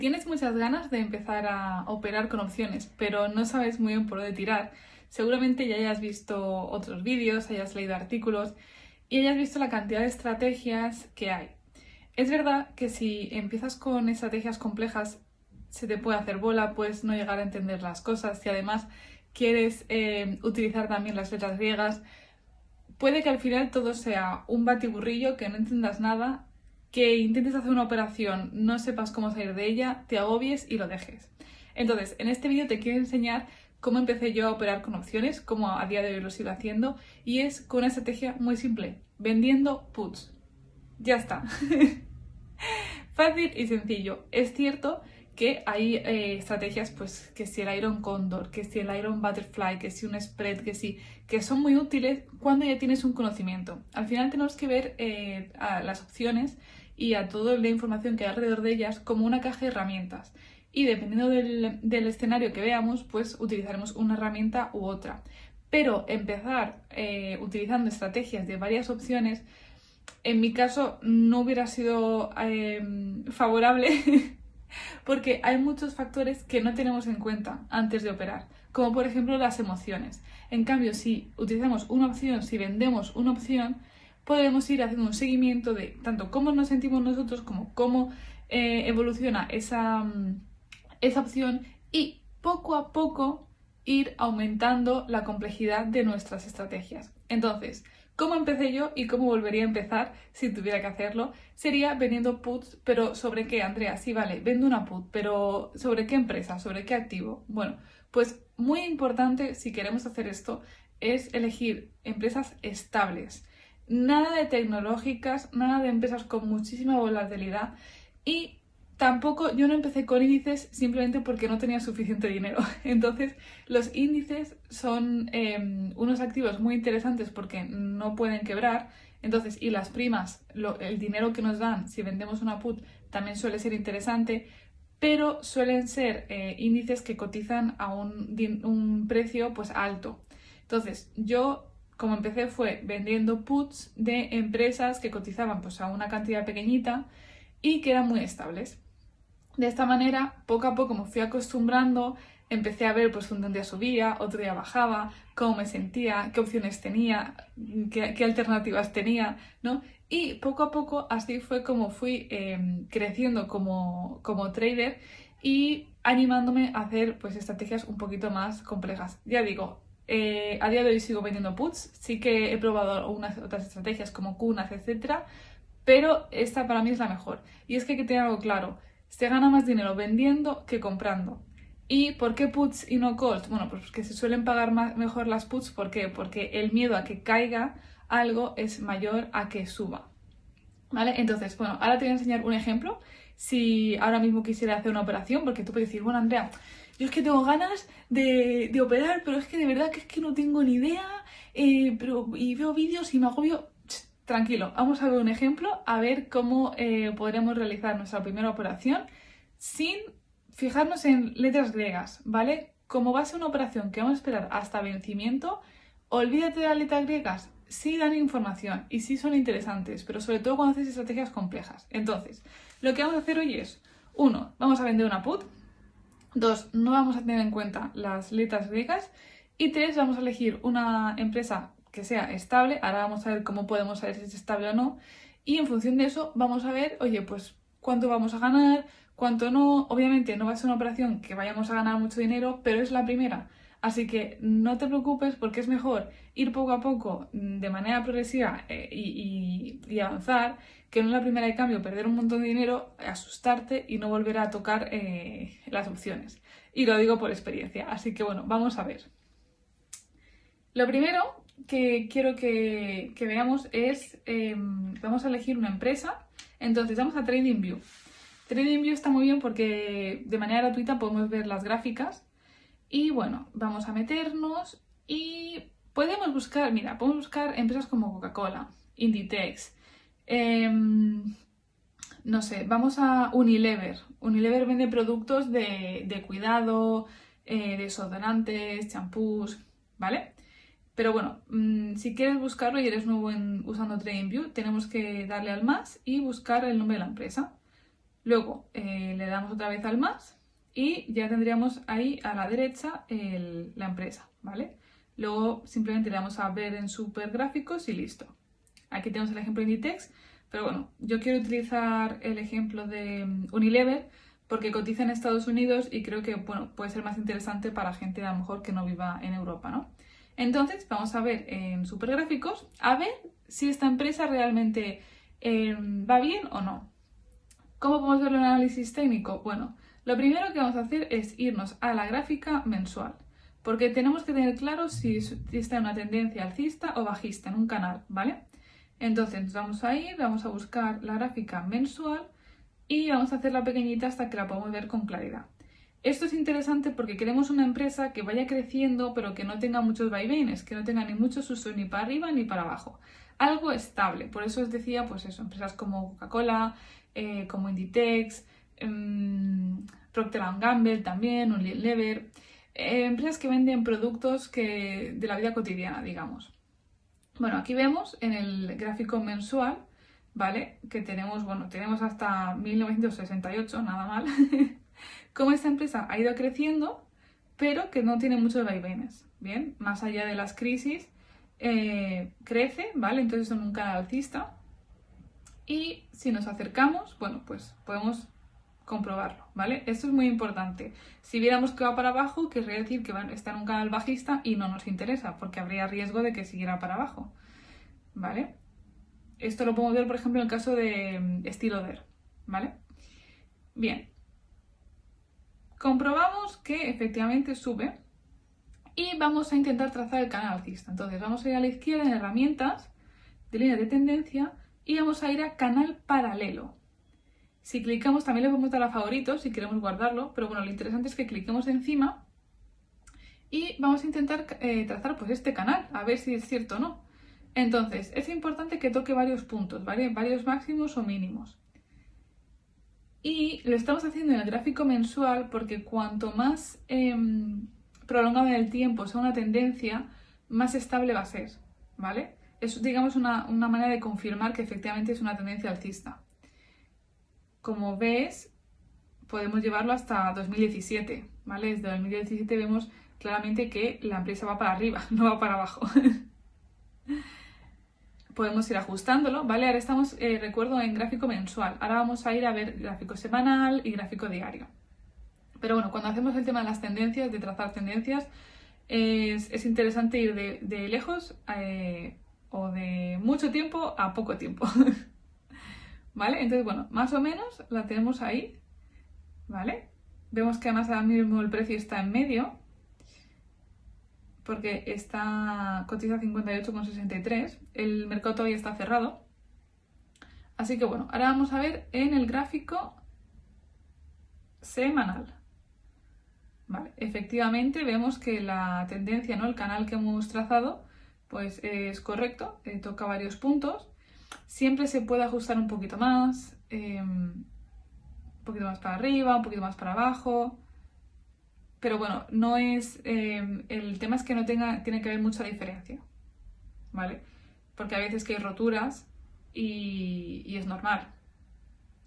Tienes muchas ganas de empezar a operar con opciones, pero no sabes muy bien por dónde tirar. Seguramente ya hayas visto otros vídeos, hayas leído artículos y hayas visto la cantidad de estrategias que hay. Es verdad que si empiezas con estrategias complejas, se te puede hacer bola, puedes no llegar a entender las cosas. Si además quieres utilizar también las letras griegas, puede que al final todo sea un batiburrillo, que no entiendas nada, que intentes hacer una operación, no sepas cómo salir de ella, te agobies y lo dejes. Entonces, en este vídeo te quiero enseñar cómo empecé yo a operar con opciones, cómo a día de hoy lo sigo haciendo, y es con una estrategia muy simple, vendiendo puts. Ya está. Fácil y sencillo. Es cierto que hay estrategias, pues que si el Iron Condor, que si el Iron Butterfly, que si un spread, que son muy útiles cuando ya tienes un conocimiento. Al final tenemos que ver a las opciones y a toda la información que hay alrededor de ellas como una caja de herramientas. Y dependiendo del escenario que veamos, pues utilizaremos una herramienta u otra. Pero empezar utilizando estrategias de varias opciones en mi caso no hubiera sido favorable porque hay muchos factores que no tenemos en cuenta antes de operar, como por ejemplo las emociones. En cambio, si utilizamos una opción, si vendemos una opción, podremos ir haciendo un seguimiento de tanto cómo nos sentimos nosotros como cómo evoluciona esa opción y poco a poco ir aumentando la complejidad de nuestras estrategias. Entonces, ¿cómo empecé yo y cómo volvería a empezar si tuviera que hacerlo? Sería vendiendo puts, pero ¿sobre qué, Andrea? Sí, vale, vendo una put, pero ¿sobre qué empresa? ¿Sobre qué activo? Bueno, pues muy importante si queremos hacer esto es elegir empresas estables. Nada de tecnológicas, nada de empresas con muchísima volatilidad y tampoco yo no empecé con índices simplemente porque no tenía suficiente dinero. Entonces, los índices son unos activos muy interesantes porque no pueden quebrar. Entonces, y las primas, el dinero que nos dan si vendemos una put también suele ser interesante, pero suelen ser índices que cotizan a un precio pues alto. Entonces, yo como empecé fue vendiendo puts de empresas que cotizaban pues a una cantidad pequeñita y que eran muy estables. De esta manera, poco a poco me fui acostumbrando, empecé a ver pues un día subía, otro día bajaba, cómo me sentía, qué opciones tenía, qué alternativas tenía, ¿no? Y poco a poco así fue como fui creciendo como trader y animándome a hacer pues estrategias un poquito más complejas. Ya digo, a día de hoy sigo vendiendo puts, sí que he probado unas otras estrategias como Kunas, etcétera, pero esta para mí es la mejor. Y es que hay que tener algo claro, se gana más dinero vendiendo que comprando. ¿Y por qué puts y no calls? Bueno, pues porque se suelen pagar mejor las puts. ¿Por qué? Porque el miedo a que caiga algo es mayor a que suba. ¿Vale? Entonces, bueno, ahora te voy a enseñar un ejemplo. Si ahora mismo quisiera hacer una operación, porque tú puedes decir, bueno, Andrea, yo es que tengo ganas de operar, pero es que de verdad que es que no tengo ni idea, y veo vídeos y me agobio. Tranquilo, vamos a ver un ejemplo, a ver cómo podremos realizar nuestra primera operación sin fijarnos en letras griegas, ¿vale? Como va a ser una operación que vamos a esperar hasta vencimiento, olvídate de las letras griegas, sí dan información y sí son interesantes, pero sobre todo cuando haces estrategias complejas. Entonces, lo que vamos a hacer hoy es, 1, vamos a vender una put, 2, no vamos a tener en cuenta las letras griegas y 3, vamos a elegir una empresa que sea estable. Ahora vamos a ver cómo podemos saber si es estable o no. Y en función de eso vamos a ver, oye, pues cuánto vamos a ganar, cuánto no. Obviamente no va a ser una operación que vayamos a ganar mucho dinero, pero es la primera. Así que no te preocupes porque es mejor ir poco a poco de manera progresiva y avanzar que en la primera de cambio perder un montón de dinero, asustarte y no volver a tocar las opciones. Y lo digo por experiencia. Así que bueno, vamos a ver. Lo primero que quiero que veamos es, vamos a elegir una empresa. Entonces vamos a TradingView. TradingView está muy bien porque de manera gratuita podemos ver las gráficas. Y bueno, vamos a meternos y podemos buscar, mira, podemos buscar empresas como Coca-Cola, Inditex, no sé, vamos a Unilever. Unilever vende productos de cuidado, desodorantes, champús, ¿vale? Pero bueno, si quieres buscarlo y eres nuevo usando TradingView, tenemos que darle al más y buscar el nombre de la empresa. Luego le damos otra vez al más y ya tendríamos ahí a la derecha la empresa, ¿vale? Luego simplemente le damos a ver en supergráficos y listo. Aquí tenemos el ejemplo de Inditex, pero bueno, yo quiero utilizar el ejemplo de Unilever porque cotiza en Estados Unidos y creo que bueno, puede ser más interesante para gente a lo mejor que no viva en Europa, ¿no? Entonces vamos a ver en supergráficos a ver si esta empresa realmente va bien o no. ¿Cómo podemos ver el análisis técnico? Bueno, lo primero que vamos a hacer es irnos a la gráfica mensual, porque tenemos que tener claro si está en una tendencia alcista o bajista en un canal, ¿vale? Entonces nos vamos a ir, vamos a buscar la gráfica mensual y vamos a hacerla pequeñita hasta que la podamos ver con claridad. Esto es interesante porque queremos una empresa que vaya creciendo pero que no tenga muchos vaivenes, que no tenga ni mucho susto ni para arriba ni para abajo. Algo estable, por eso os decía, pues eso, empresas como Coca-Cola, como Inditex, Procter & Gamble también, Unilever, empresas que venden productos de la vida cotidiana, digamos. Bueno, aquí vemos en el gráfico mensual, ¿vale? Que tenemos, bueno, tenemos hasta 1968, nada mal, cómo esta empresa ha ido creciendo, pero que no tiene muchos vaivenes, ¿bien? Más allá de las crisis, crece, ¿vale? Entonces son un canal alcista. Y si nos acercamos, bueno, pues podemos comprobarlo, ¿vale? Esto es muy importante. Si viéramos que va para abajo, querría decir que está en un canal bajista y no nos interesa, porque habría riesgo de que siguiera para abajo, ¿vale? Esto lo podemos ver, por ejemplo, en el caso de Estée Lauder, ¿vale? Bien. Comprobamos que efectivamente sube y vamos a intentar trazar el canal alcista. Entonces vamos a ir a la izquierda en herramientas de línea de tendencia y vamos a ir a canal paralelo. Si clicamos, también le podemos dar a favoritos si queremos guardarlo, pero bueno, lo interesante es que cliquemos encima y vamos a intentar trazar pues este canal, a ver si es cierto o no. Entonces, es importante que toque varios puntos, ¿vale? Varios máximos o mínimos. Y lo estamos haciendo en el gráfico mensual porque cuanto más prolongado en el tiempo sea una tendencia, más estable va a ser, ¿vale? Es, digamos, una manera de confirmar que efectivamente es una tendencia alcista. Como ves, podemos llevarlo hasta 2017, ¿vale? Desde 2017 vemos claramente que la empresa va para arriba, no va para abajo. Podemos ir ajustándolo, ¿vale? Ahora estamos, recuerdo, en gráfico mensual. Ahora vamos a ir a ver gráfico semanal y gráfico diario. Pero bueno, cuando hacemos el tema de las tendencias, de trazar tendencias, es interesante ir de lejos o de mucho tiempo a poco tiempo. ¿Vale? Entonces, bueno, más o menos la tenemos ahí, ¿vale? Vemos que además ahora mismo el precio está en medio, porque cotiza 58,63, el mercado todavía está cerrado. Así que bueno, ahora vamos a ver en el gráfico semanal. Vale, efectivamente vemos que la tendencia, ¿no? El canal que hemos trazado, pues es correcto, toca varios puntos. Siempre se puede ajustar un poquito más para arriba, un poquito más para abajo. Pero bueno, no es. El tema es que no tiene que haber mucha diferencia, ¿vale? Porque a veces que hay roturas y es normal.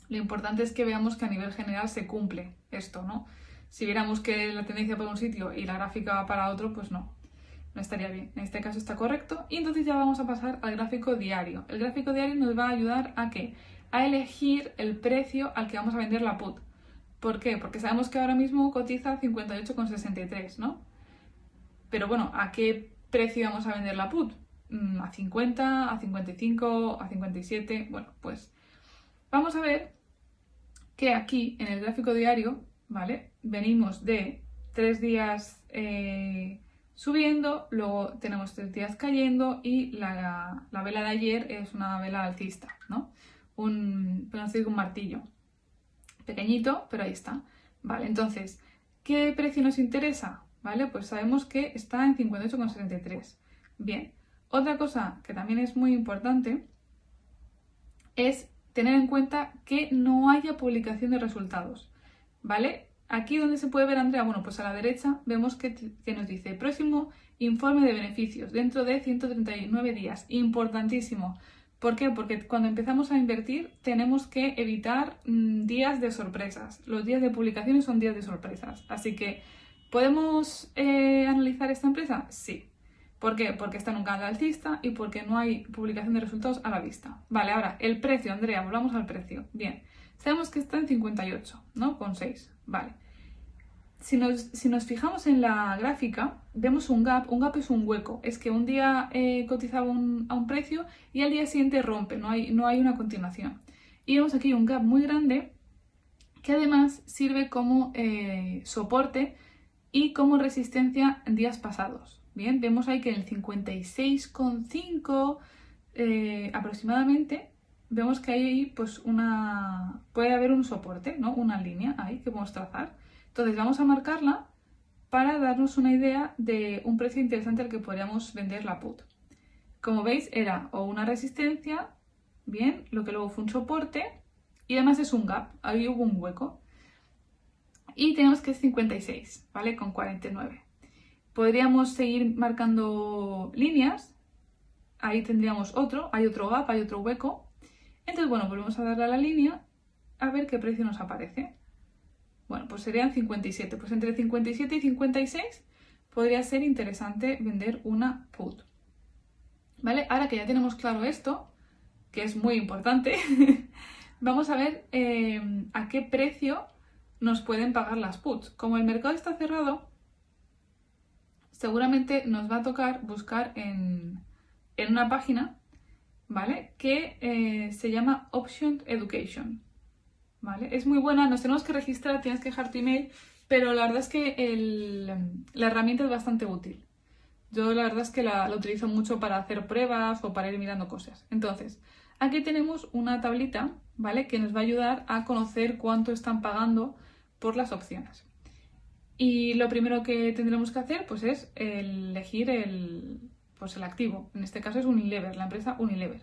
Lo importante es que veamos que a nivel general se cumple esto, ¿no? Si viéramos que la tendencia para un sitio y la gráfica va para otro, pues no estaría bien. En este caso está correcto. Y entonces ya vamos a pasar al gráfico diario. El gráfico diario nos va a ayudar ¿a qué? A elegir el precio al que vamos a vender la put. ¿Por qué? Porque sabemos que ahora mismo cotiza 58,63, ¿no? Pero bueno, ¿a qué precio vamos a vender la put? ¿A 50? ¿A 55? ¿A 57? Bueno, pues vamos a ver que aquí en el gráfico diario, ¿vale? Venimos de 3 días subiendo, luego tenemos 3 días cayendo y la vela de ayer es una vela alcista, ¿no? Podemos decir un martillo. Pequeñito, pero ahí está. Vale, entonces, ¿qué precio nos interesa? Vale, pues sabemos que está en 58,73. Bien, otra cosa que también es muy importante es tener en cuenta que no haya publicación de resultados, ¿vale? Aquí donde se puede ver, Andrea, bueno, pues a la derecha vemos que nos dice próximo informe de beneficios dentro de 139 días. Importantísimo, ¿Por qué? Porque cuando empezamos a invertir tenemos que evitar días de sorpresas. Los días de publicaciones son días de sorpresas. Así que, ¿podemos analizar esta empresa? Sí. ¿Por qué? Porque está en un canal alcista y porque no hay publicación de resultados a la vista. Vale, ahora, el precio, Andrea, volvamos al precio. Bien, sabemos que está en 58, ¿no? Con 6. Vale. Si nos fijamos en la gráfica, vemos un gap. Un gap es un hueco. Es que un día cotizaba a un precio y al día siguiente rompe, no hay una continuación. Y vemos aquí un gap muy grande que además sirve como soporte y como resistencia en días pasados. Bien, vemos ahí que en el 56,5 aproximadamente vemos que hay pues puede haber un soporte, ¿no? Una línea ahí que podemos trazar. Entonces vamos a marcarla para darnos una idea de un precio interesante al que podríamos vender la put. Como veis era o una resistencia, bien, lo que luego fue un soporte y además es un gap, ahí hubo un hueco. Y tenemos que es 56, ¿vale? Con 49. Podríamos seguir marcando líneas, ahí tendríamos hay otro gap, hay otro hueco. Entonces, bueno, volvemos a darle a la línea a ver qué precio nos aparece. Bueno, pues serían 57. Pues entre 57 y 56 podría ser interesante vender una put. ¿Vale? Ahora que ya tenemos claro esto, que es muy importante, vamos a ver a qué precio nos pueden pagar las puts. Como el mercado está cerrado, seguramente nos va a tocar buscar en una página, ¿vale? Que se llama Option Education. ¿Vale? Es muy buena, nos tenemos que registrar, tienes que dejar tu email, pero la verdad es que la herramienta es bastante útil. Yo la verdad es que la utilizo mucho para hacer pruebas o para ir mirando cosas. Entonces, aquí tenemos una tablita, ¿vale? Que nos va a ayudar a conocer cuánto están pagando por las opciones. Y lo primero que tendremos que hacer pues es elegir el activo. En este caso es Unilever, la empresa Unilever.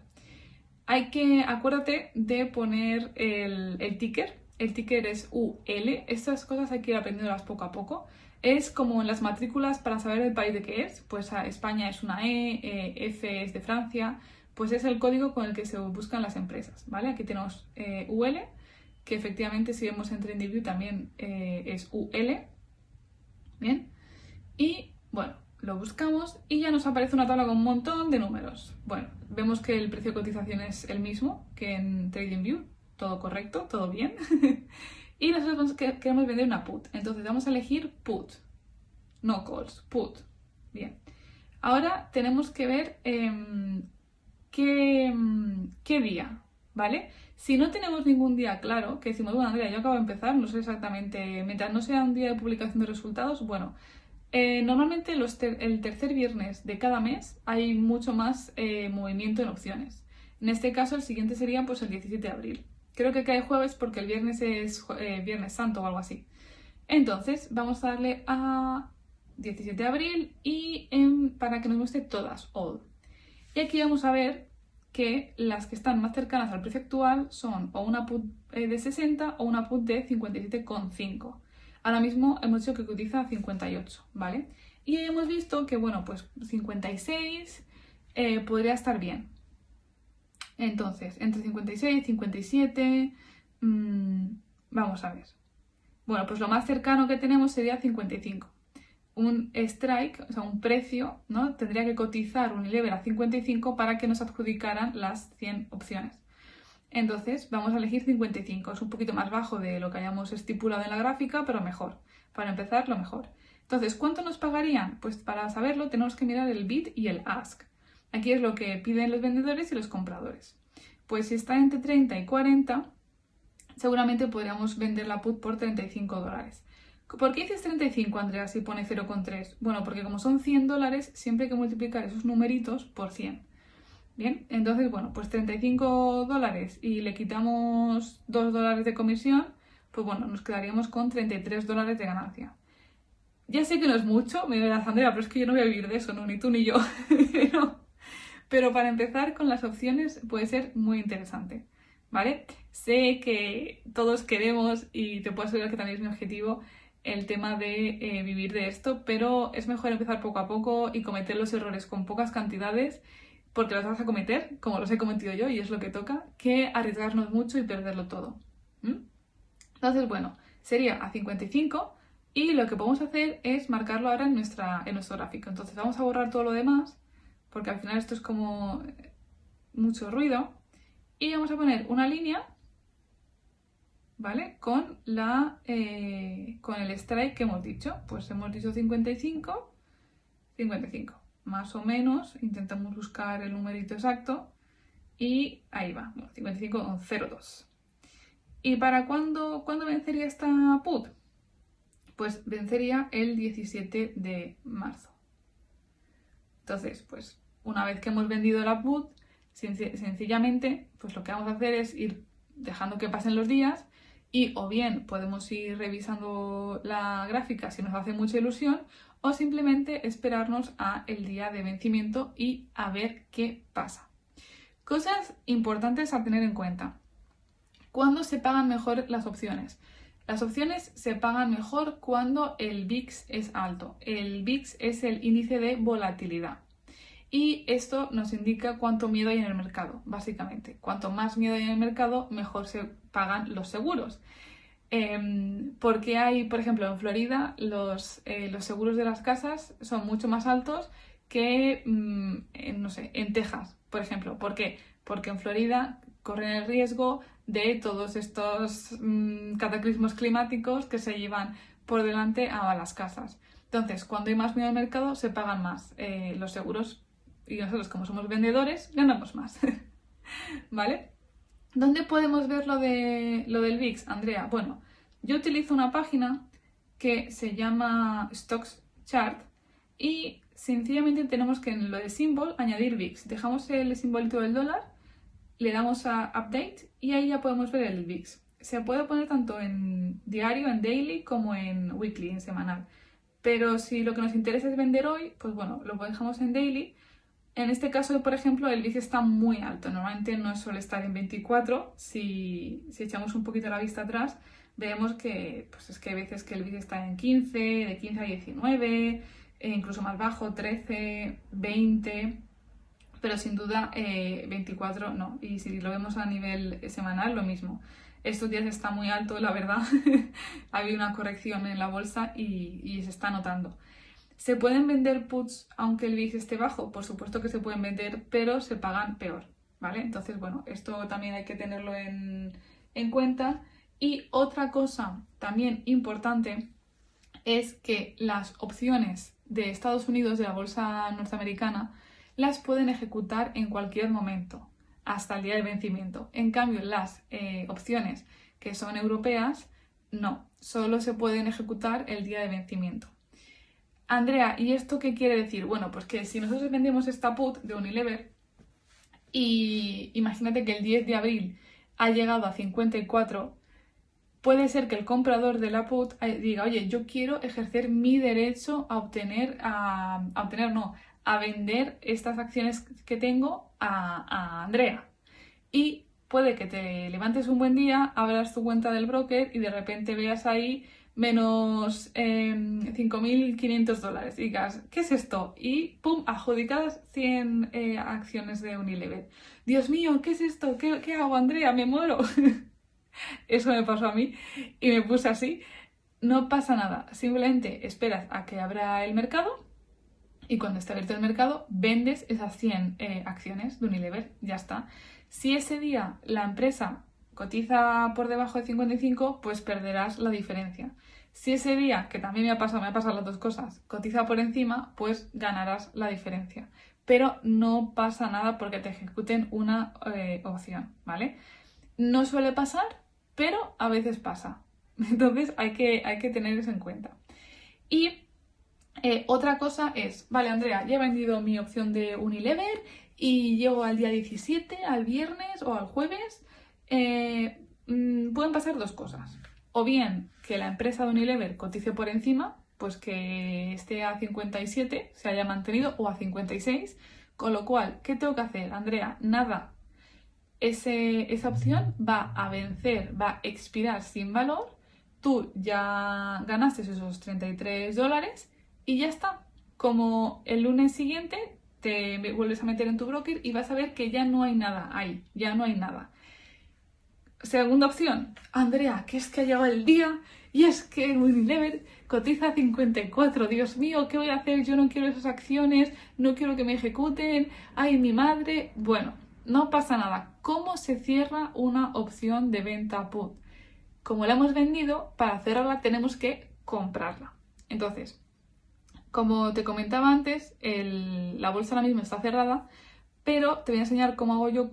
Acuérdate de poner el ticker. El ticker es UL. Estas cosas hay que ir aprendiéndolas poco a poco. Es como en las matrículas para saber el país de qué es. Pues España es una F es de Francia. Pues es el código con el que se buscan las empresas, ¿vale? Aquí tenemos UL, que efectivamente si vemos en TrendingView también es UL. Bien. Y bueno, lo buscamos y ya nos aparece una tabla con un montón de números. Bueno, vemos que el precio de cotización es el mismo que en TradingView. Todo correcto, todo bien. Y nosotros queremos vender una put. Entonces vamos a elegir put. No calls, put. Bien. Ahora tenemos que ver qué día, ¿vale? Si no tenemos ningún día claro, que decimos, bueno, Andrea, yo acabo de empezar, no sé exactamente, mientras no sea un día de publicación de resultados, bueno, normalmente el tercer viernes de cada mes hay mucho más movimiento en opciones. En este caso el siguiente sería pues el 17 de abril. Creo que cae jueves porque el viernes es Viernes Santo o algo así. Entonces vamos a darle a 17 de abril y para que nos muestre todas, all. Y aquí vamos a ver que las que están más cercanas al precio actual son o una put de 60 o una put de 57,5. Ahora mismo hemos dicho que cotiza 58, ¿vale? Y hemos visto que, bueno, pues 56 podría estar bien. Entonces, entre 56 y 57, vamos a ver. Bueno, pues lo más cercano que tenemos sería 55. Un strike, o sea, un precio, ¿no? Tendría que cotizar Unilever a 55 para que nos adjudicaran las 100 opciones. Entonces vamos a elegir 55, es un poquito más bajo de lo que hayamos estipulado en la gráfica, pero mejor. Para empezar, lo mejor. Entonces, ¿cuánto nos pagarían? Pues para saberlo tenemos que mirar el bid y el ask. Aquí es lo que piden los vendedores y los compradores. Pues si está entre 30 y 40, seguramente podríamos vender la put por $35. ¿Por qué dices 35, Andrea, si pone 0,3? Bueno, porque como son $100, siempre hay que multiplicar esos numeritos por 100. Bien, entonces, bueno, pues $35 y le quitamos $2 de comisión, pues bueno, nos quedaríamos con $33 de ganancia. Ya sé que no es mucho, me dirás, Andrea, pero es que yo no voy a vivir de eso, no, ni tú ni yo. Pero para empezar con las opciones puede ser muy interesante, ¿vale? Sé que todos queremos, y te puedo asegurar que también es mi objetivo, el tema de vivir de esto, pero es mejor empezar poco a poco y cometer los errores con pocas cantidades porque los vas a cometer, como los he cometido yo y es lo que toca, que arriesgarnos mucho y perderlo todo. Entonces, bueno, sería a 55 y lo que podemos hacer es marcarlo ahora en nuestro gráfico. Entonces vamos a borrar todo lo demás, porque al final esto es como mucho ruido, y vamos a poner una línea, ¿vale? Con el strike que hemos dicho. Pues hemos dicho 55, 55. Más o menos, intentamos buscar el numerito exacto y ahí va, bueno, 55,02. ¿Y para cuándo vencería esta put? Pues vencería el 17 de marzo. Entonces, pues una vez que hemos vendido la put, sencillamente, pues lo que vamos a hacer es ir dejando que pasen los días y o bien podemos ir revisando la gráfica si nos hace mucha ilusión o simplemente esperarnos a el día de vencimiento y a ver qué pasa. Cosas importantes a tener en cuenta. ¿Cuándo se pagan mejor las opciones? Las opciones se pagan mejor cuando el VIX es alto. El VIX es el índice de volatilidad. Y esto nos indica cuánto miedo hay en el mercado, básicamente. Cuanto más miedo hay en el mercado, mejor se pagan los seguros. Porque hay, por ejemplo, en Florida, los seguros de las casas son mucho más altos que, no sé, en Texas, por ejemplo. ¿Por qué? Porque en Florida corren el riesgo de todos estos cataclismos climáticos que se llevan por delante a las casas. Entonces, cuando hay más miedo al mercado, se pagan más los seguros y nosotros, como somos vendedores, ganamos más. ¿Vale? ¿Dónde podemos ver lo del VIX, Andrea? Bueno, yo utilizo una página que se llama Stocks Chart y sencillamente tenemos que en lo de symbol añadir VIX. Dejamos el simbolito del dólar, le damos a Update y ahí ya podemos ver el VIX. Se puede poner tanto en diario, en daily, como en weekly, en semanal. Pero si lo que nos interesa es vender hoy, pues bueno, lo dejamos en daily. En este caso, por ejemplo, el VIX está muy alto. Normalmente no suele estar en 24. Si echamos un poquito la vista atrás, vemos que, pues es que hay veces que el VIX está en 15, de 15 a 19, e incluso más bajo, 13, 20, pero sin duda 24 no. Y si lo vemos a nivel semanal, lo mismo. Estos días está muy alto, la verdad. Ha habido una corrección en la bolsa y se está notando. ¿Se pueden vender puts aunque el VIX esté bajo? Por supuesto que se pueden vender, pero se pagan peor, ¿vale? Entonces, bueno, esto también hay que tenerlo en cuenta. Y otra cosa también importante es que las opciones de Estados Unidos, de la bolsa norteamericana, las pueden ejecutar en cualquier momento, hasta el día de vencimiento. En cambio, las opciones que son europeas, no, solo se pueden ejecutar el día de vencimiento. Andrea, ¿y esto qué quiere decir? Bueno, pues que si nosotros vendemos esta put de Unilever y imagínate que el 10 de abril ha llegado a 54, puede ser que el comprador de la put diga, oye, yo quiero ejercer mi derecho a vender estas acciones que tengo a Andrea. Y puede que te levantes un buen día, abras tu cuenta del broker y de repente veas ahí menos $5.500 y digas, ¿qué es esto? Y ¡pum! Adjudicadas 100 acciones de Unilever. Dios mío, ¿qué es esto? ¿Qué hago, Andrea? ¡Me muero! Eso me pasó a mí y me puse así. No pasa nada, simplemente esperas a que abra el mercado y cuando esté abierto el mercado vendes esas 100 acciones de Unilever, ya está. Si ese día la empresa cotiza por debajo de 55, pues perderás la diferencia. Si ese día, que también me ha pasado las dos cosas, cotiza por encima, pues ganarás la diferencia. Pero no pasa nada porque te ejecuten una opción, ¿vale? No suele pasar, pero a veces pasa. Entonces hay que tener eso en cuenta. Y otra cosa es, vale, Andrea, ya he vendido mi opción de Unilever y llego al día 17, al viernes o al jueves. Pueden pasar dos cosas. O bien que la empresa de Unilever cotice por encima, pues que esté a 57, se haya mantenido, o a 56. Con lo cual, ¿qué tengo que hacer, Andrea? Nada. Esa opción va a vencer, va a expirar sin valor. Tú ya ganaste esos $33 y ya está. Como el lunes siguiente te vuelves a meter en tu broker y vas a ver que ya no hay nada ahí, ya no hay nada. Segunda opción, Andrea, que es que ha llegado el día y es que Unilever cotiza a 54. Dios mío, ¿qué voy a hacer? Yo no quiero esas acciones, no quiero que me ejecuten. ¡Ay, mi madre! Bueno, no pasa nada. ¿Cómo se cierra una opción de venta put? Como la hemos vendido, para cerrarla tenemos que comprarla. Entonces, como te comentaba antes, la bolsa ahora mismo está cerrada, pero te voy a enseñar cómo hago yo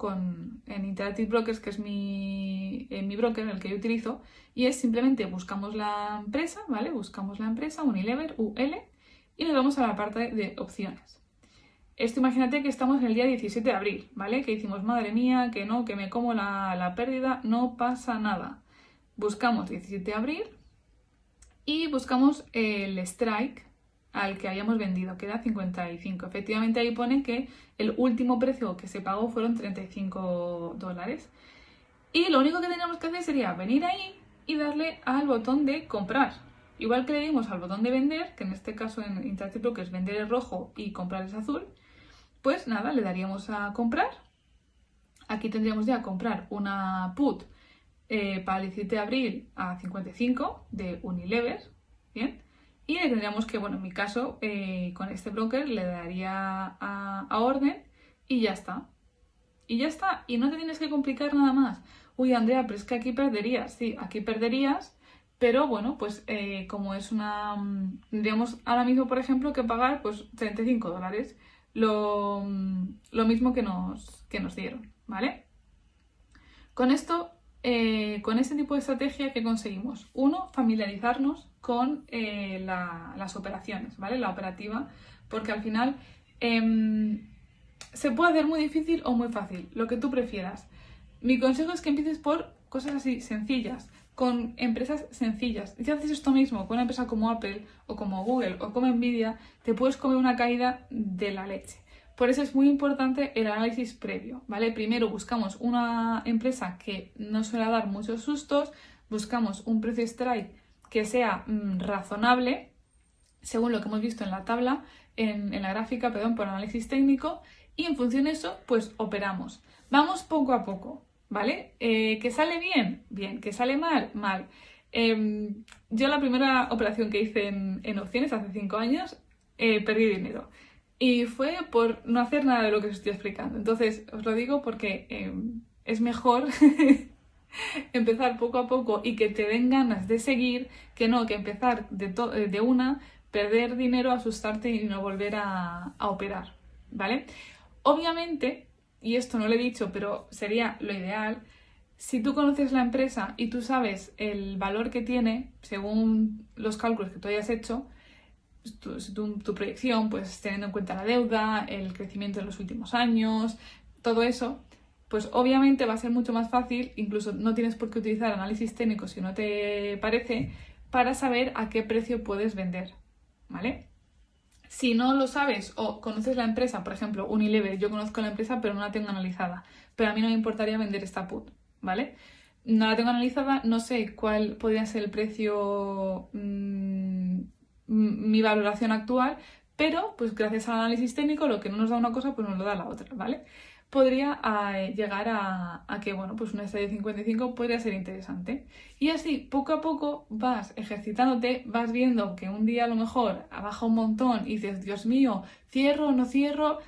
en Interactive Brokers, que es mi broker, el que yo utilizo, y es simplemente buscamos la empresa, ¿vale? Buscamos la empresa, Unilever, UL, y nos vamos a la parte de opciones. Esto imagínate que estamos en el día 17 de abril, ¿vale? Que decimos, madre mía, que no, que me como la pérdida, no pasa nada. Buscamos 17 de abril y buscamos el strike al que hayamos vendido, que era 55. Efectivamente ahí pone que el último precio que se pagó fueron $35. Y lo único que teníamos que hacer sería venir ahí y darle al botón de comprar. Igual que le dimos al botón de vender, que en este caso en Interactive Brokers vender es rojo y comprar es azul, pues nada, le daríamos a comprar. Aquí tendríamos ya a comprar una put para el 17 de abril a 55 de Unilever, ¿bien? Y le tendríamos que, bueno, en mi caso, con este broker le daría a orden y ya está. Y ya está, y no te tienes que complicar nada más. Uy, Andrea, pero es que aquí perderías. Sí, aquí perderías, pero bueno, pues como es tendríamos ahora mismo, por ejemplo, que pagar pues $35. Lo mismo que nos dieron, ¿vale? Con esto, con este tipo de estrategia, ¿qué conseguimos? Uno, familiarizarnos con las operaciones, ¿vale? La operativa, porque al final se puede hacer muy difícil o muy fácil, lo que tú prefieras. Mi consejo es que empieces por cosas así, sencillas, con empresas sencillas. Si haces esto mismo con una empresa como Apple o como Google o como Nvidia, te puedes comer una caída de la leche. Por eso es muy importante el análisis previo, ¿vale? Primero buscamos una empresa que no suele dar muchos sustos, buscamos un precio strike que sea razonable, según lo que hemos visto en la tabla, en la gráfica, perdón, por análisis técnico, y en función de eso, pues operamos. Vamos poco a poco, ¿vale? ¿Que sale bien? Bien. ¿Que sale mal? Mal. Yo la primera operación que hice en opciones hace 5 años, perdí dinero. Y fue por no hacer nada de lo que os estoy explicando. Entonces, os lo digo porque es mejor empezar poco a poco y que te den ganas de seguir, que no, que empezar de una, perder dinero, asustarte y no volver a operar, ¿vale? Obviamente, y esto no lo he dicho, pero sería lo ideal, si tú conoces la empresa y tú sabes el valor que tiene, según los cálculos que tú hayas hecho, tu proyección, pues teniendo en cuenta la deuda, el crecimiento en los últimos años, todo eso, pues obviamente va a ser mucho más fácil, incluso no tienes por qué utilizar análisis técnico si no te parece, para saber a qué precio puedes vender, ¿vale? Si no lo sabes o conoces la empresa, por ejemplo, Unilever, yo conozco la empresa pero no la tengo analizada, pero a mí no me importaría vender esta put, ¿vale? No la tengo analizada, no sé cuál podría ser el precio, mi valoración actual, pero pues gracias al análisis técnico lo que no nos da una cosa pues nos lo da la otra, ¿vale? Podría llegar a que, bueno, pues una estrella de 55 podría ser interesante. Y así, poco a poco, vas ejercitándote, vas viendo que un día a lo mejor baja un montón y dices, Dios mío, cierro, no cierro.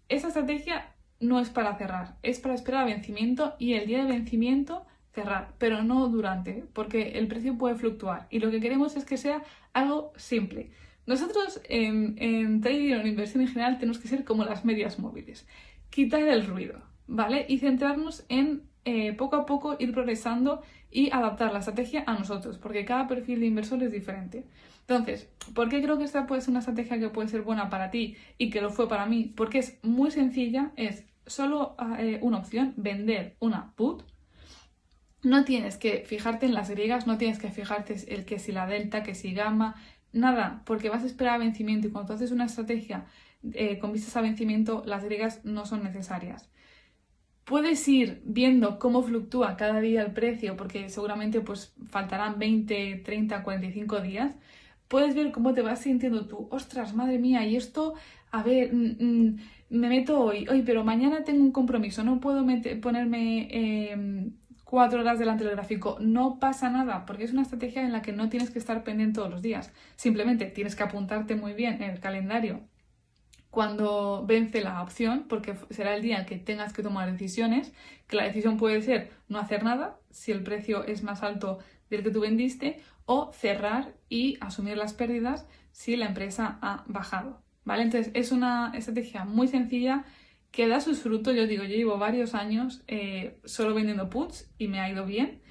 Esa estrategia no es para cerrar, es para esperar a vencimiento y el día de vencimiento cerrar, pero no durante, porque el precio puede fluctuar y lo que queremos es que sea algo simple. Nosotros en trading o en inversión en general tenemos que ser como las medias móviles. Quitar el ruido, ¿vale? Y centrarnos en poco a poco ir progresando y adaptar la estrategia a nosotros, porque cada perfil de inversor es diferente. Entonces, ¿por qué creo que esta puede ser una estrategia que puede ser buena para ti y que lo fue para mí? Porque es muy sencilla, es solo una opción, vender una put. No tienes que fijarte en las griegas, no tienes que fijarte el que si la delta, que si gamma, nada, porque vas a esperar a vencimiento y cuando haces una estrategia con vistas a vencimiento, las griegas no son necesarias. Puedes ir viendo cómo fluctúa cada día el precio, porque seguramente pues faltarán 20, 30, 45 días, puedes ver cómo te vas sintiendo tú. Ostras, madre mía, y esto, a ver, me meto hoy, pero mañana tengo un compromiso, no puedo ponerme 4 horas delante del gráfico. No pasa nada, porque es una estrategia en la que no tienes que estar pendiente todos los días. Simplemente tienes que apuntarte muy bien en el calendario cuando vence la opción, porque será el día en que tengas que tomar decisiones, que la decisión puede ser no hacer nada, si el precio es más alto del que tú vendiste, o cerrar y asumir las pérdidas si la empresa ha bajado, ¿vale? Entonces es una estrategia muy sencilla que da sus frutos. Yo llevo varios años solo vendiendo puts y me ha ido bien,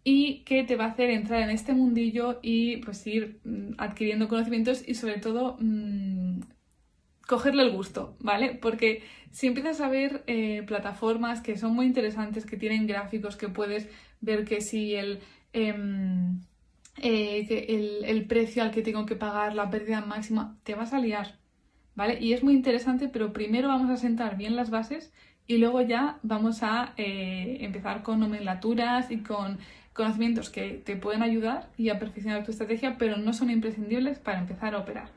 y que te va a hacer entrar en este mundillo y pues ir adquiriendo conocimientos y sobre todo cogerle el gusto, ¿vale? Porque si empiezas a ver plataformas que son muy interesantes, que tienen gráficos, que puedes ver que si el precio al que tengo que pagar, la pérdida máxima, te vas a liar, ¿vale? Y es muy interesante, pero primero vamos a sentar bien las bases y luego ya vamos a empezar con nomenclaturas y con conocimientos que te pueden ayudar y a perfeccionar tu estrategia, pero no son imprescindibles para empezar a operar.